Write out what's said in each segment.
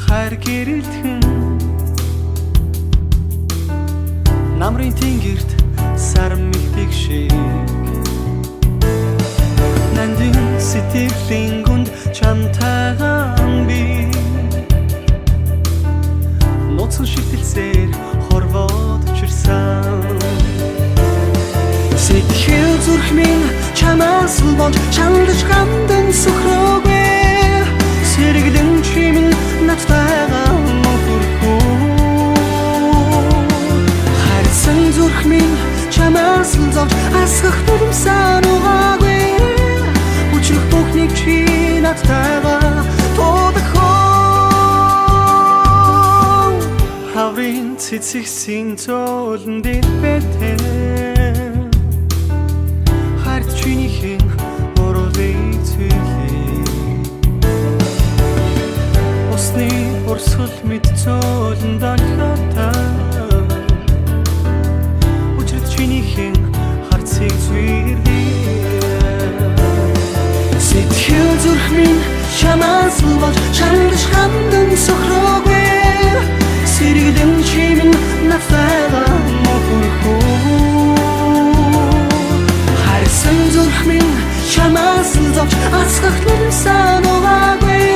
хайр гэрэлтхэн намрын тэнгэрт сар мэлдэг шиг нандин сэтгэлийн гүнд чамтайгаан би нууцхан шигтэлсээр хорвоод учирсан сэтгэл зүрх минь чамаас болж чандаж гамдан сөхрөөгүй сэргэлэн чимэн надтайгаа мөхөрхөө хайрсан зүрх минь чамаас зовж асгах тулмсан угаагүй учрах бүхнийг чи надтайгаа тодохоо хаврын цэцэгсийн зөөлөн дэлбэтэ хайрт чинийхэн уруулыг цүлээ усны урсгал мэд зөөлөн долхотой учрах чинийхэн харцыг зүйрлээ сэтгэл зүрх минь чамаас болж чандаж гамдан сөхрөөгүй сэргэлэн чимэн надтайгаа мөхөрхөө хайрсан зүрх минь чамаас зовж асгах тулмсан угаагүй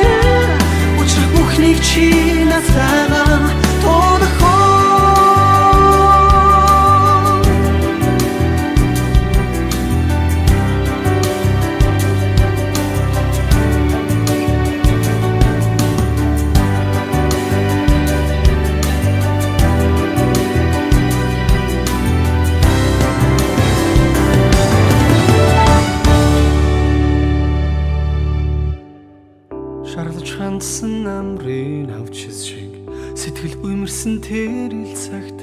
учрах бүхнийг чи надтайгаа тодохоо шарлаж хандсан намрын авчис шиг сэтгэл буймарсан тэрэл цагт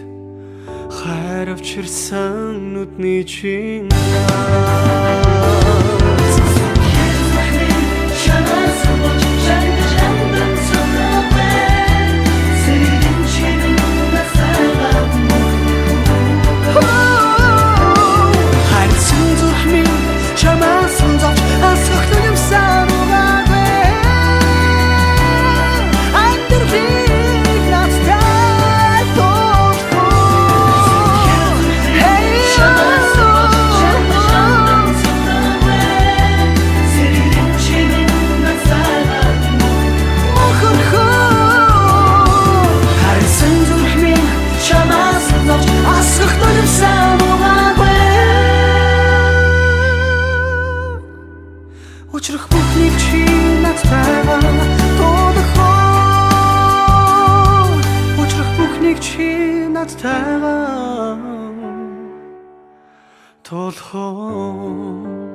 хайр авчирсан нүдний чин учрах бүхнийг чи надтайгаа тодохоо учрах бүхнийг чи надтайгаа тодохоо